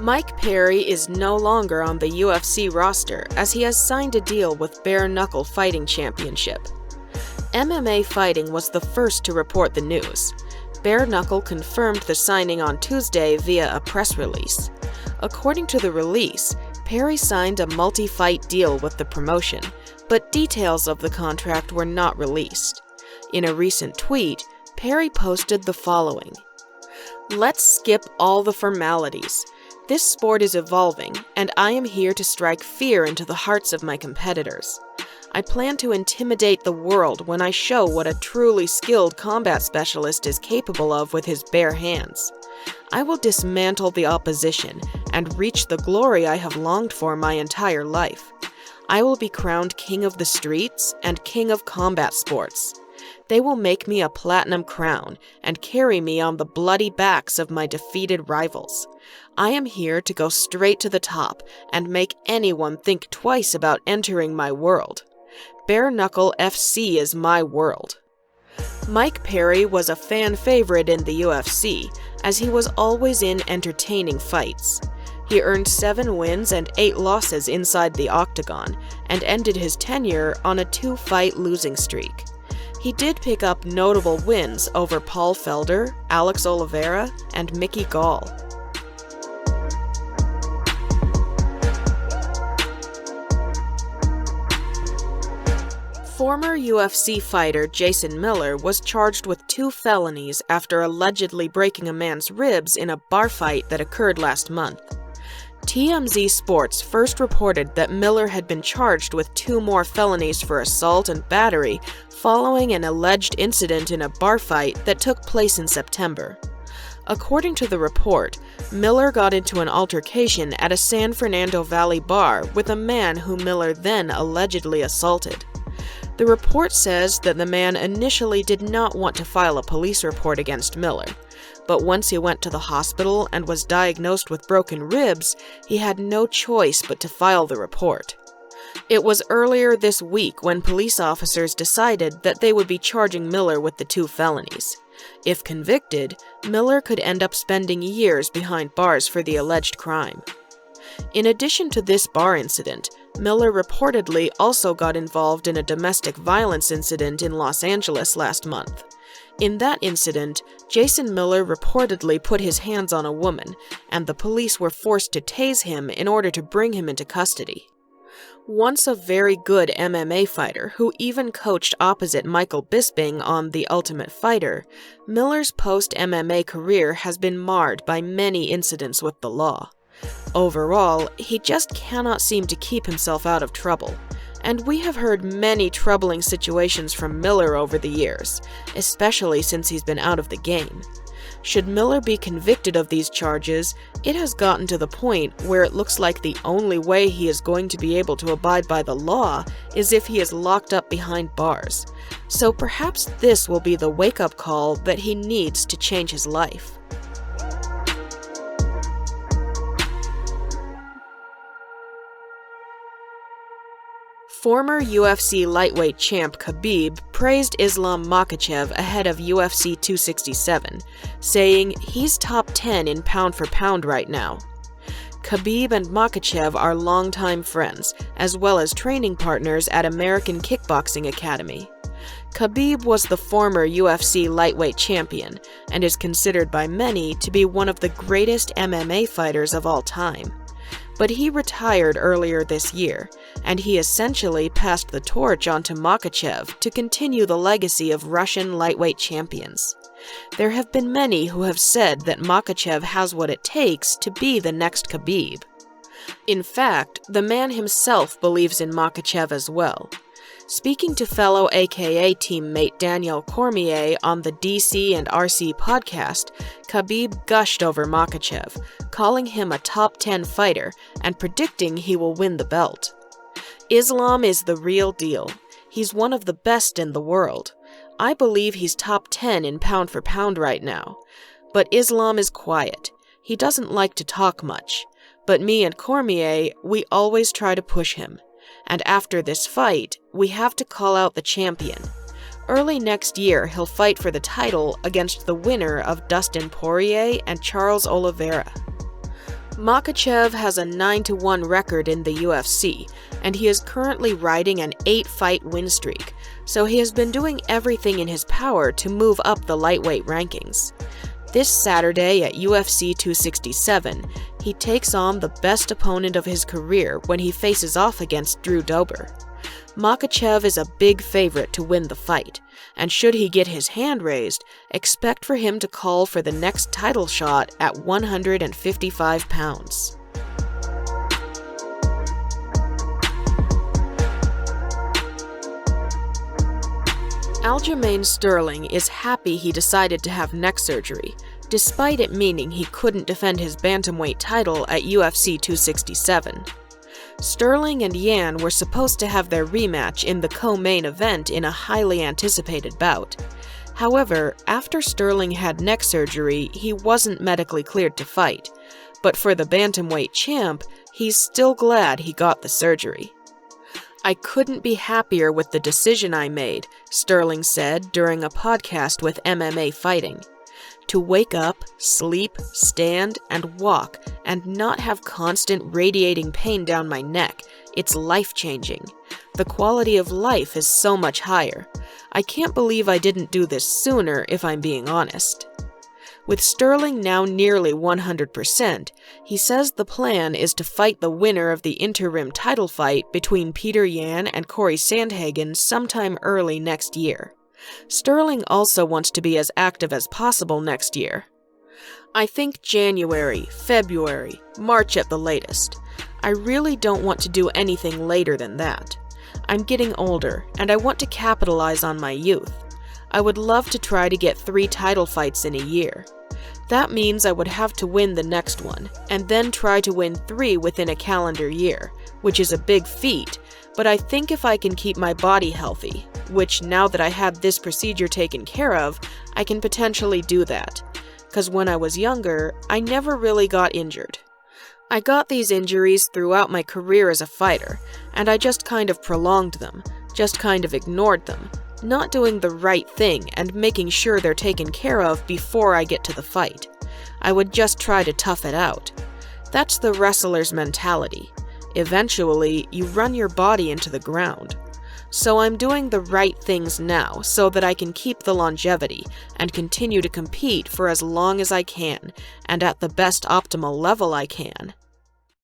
Mike Perry is no longer on the UFC roster as he has signed a deal with Bare Knuckle Fighting Championship. MMA Fighting was the first to report the news. Bare Knuckle confirmed the signing on Tuesday via a press release. According to the release, Perry signed a multi-fight deal with the promotion, but details of the contract were not released. In a recent tweet, Perry posted the following: "Let's skip all the formalities. This sport is evolving, and I am here to strike fear into the hearts of my competitors. I plan to intimidate the world when I show what a truly skilled combat specialist is capable of with his bare hands. I will dismantle the opposition and reach the glory I have longed for my entire life. I will be crowned king of the streets and king of combat sports. They will make me a platinum crown and carry me on the bloody backs of my defeated rivals. I am here to go straight to the top and make anyone think twice about entering my world. Bare Knuckle FC is my world." Mike Perry was a fan favorite in the UFC, as he was always in entertaining fights. He earned 7 wins and 8 losses inside the octagon, and ended his tenure on a 2-fight losing streak. He did pick up notable wins over Paul Felder, Alex Oliveira, and Mickey Gall. Former UFC fighter Jason Miller was charged with 2 felonies after allegedly breaking a man's ribs in a bar fight that occurred last month. TMZ Sports first reported that Miller had been charged with 2 more felonies for assault and battery following an alleged incident in a bar fight that took place in September. According to the report, Miller got into an altercation at a San Fernando Valley bar with a man who Miller then allegedly assaulted. The report says that the man initially did not want to file a police report against Miller, but once he went to the hospital and was diagnosed with broken ribs, he had no choice but to file the report. It was earlier this week when police officers decided that they would be charging Miller with the 2 felonies. If convicted, Miller could end up spending years behind bars for the alleged crime. In addition to this bar incident, Miller reportedly also got involved in a domestic violence incident in Los Angeles last month. In that incident, Jason Miller reportedly put his hands on a woman, and the police were forced to tase him in order to bring him into custody. Once a very good MMA fighter who even coached opposite Michael Bisping on The Ultimate Fighter, Miller's post-MMA career has been marred by many incidents with the law. Overall, he just cannot seem to keep himself out of trouble, and we have heard many troubling situations from Miller over the years, especially since he's been out of the game. Should Miller be convicted of these charges, it has gotten to the point where it looks like the only way he is going to be able to abide by the law is if he is locked up behind bars. So perhaps this will be the wake-up call that he needs to change his life. Former UFC lightweight champ Khabib praised Islam Makhachev ahead of UFC 267, saying he's top 10 in pound for pound right now. Khabib and Makhachev are longtime friends, as well as training partners at American Kickboxing Academy. Khabib was the former UFC lightweight champion, and is considered by many to be one of the greatest MMA fighters of all time. But he retired earlier this year, and he essentially passed the torch on to Makhachev to continue the legacy of Russian lightweight champions. There have been many who have said that Makhachev has what it takes to be the next Khabib. In fact, the man himself believes in Makhachev as well. Speaking to fellow AKA teammate Daniel Cormier on the DC and RC podcast, Khabib gushed over Makhachev, calling him a top 10 fighter and predicting he will win the belt. Islam is the real deal. He's one of the best in the world. I believe he's top 10 in pound for pound right now. But Islam is quiet. He doesn't like to talk much. But me and Cormier, we always try to push him. And after this fight, we have to call out the champion. Early next year, he'll fight for the title against the winner of Dustin Poirier and Charles Oliveira. Makhachev has a 9-1 record in the UFC, and he is currently riding an 8-fight win streak, so he has been doing everything in his power to move up the lightweight rankings. This Saturday at UFC 267, he takes on the best opponent of his career when he faces off against Drew Dober. Makhachev is a big favorite to win the fight, and should he get his hand raised, expect for him to call for the next title shot at 155 pounds. Aljamain Sterling is happy he decided to have neck surgery, despite it meaning he couldn't defend his bantamweight title at UFC 267. Sterling and Yan were supposed to have their rematch in the co-main event in a highly anticipated bout. However, after Sterling had neck surgery, he wasn't medically cleared to fight. But for the bantamweight champ, he's still glad he got the surgery. "I couldn't be happier with the decision I made," Sterling said during a podcast with MMA Fighting. "To wake up, sleep, stand, and walk, and not have constant radiating pain down my neck, it's life-changing. The quality of life is so much higher. I can't believe I didn't do this sooner, if I'm being honest." With Sterling now nearly 100%, he says the plan is to fight the winner of the interim title fight between Peter Yan and Corey Sandhagen sometime early next year. Sterling also wants to be as active as possible next year. "I think January, February, March at the latest. I really don't want to do anything later than that. I'm getting older, and I want to capitalize on my youth. I would love to try to get 3 title fights in a year. That means I would have to win the next one, and then try to win 3 within a calendar year, which is a big feat, but I think if I can keep my body healthy, which now that I had this procedure taken care of, I can potentially do that. 'Cause when I was younger, I never really got injured. I got these injuries throughout my career as a fighter, and I just kind of prolonged them, just kind of ignored them, not doing the right thing and making sure they're taken care of before I get to the fight. I would just try to tough it out. That's the wrestler's mentality. Eventually, you run your body into the ground. So I'm doing the right things now so that I can keep the longevity and continue to compete for as long as I can and at the best optimal level I can.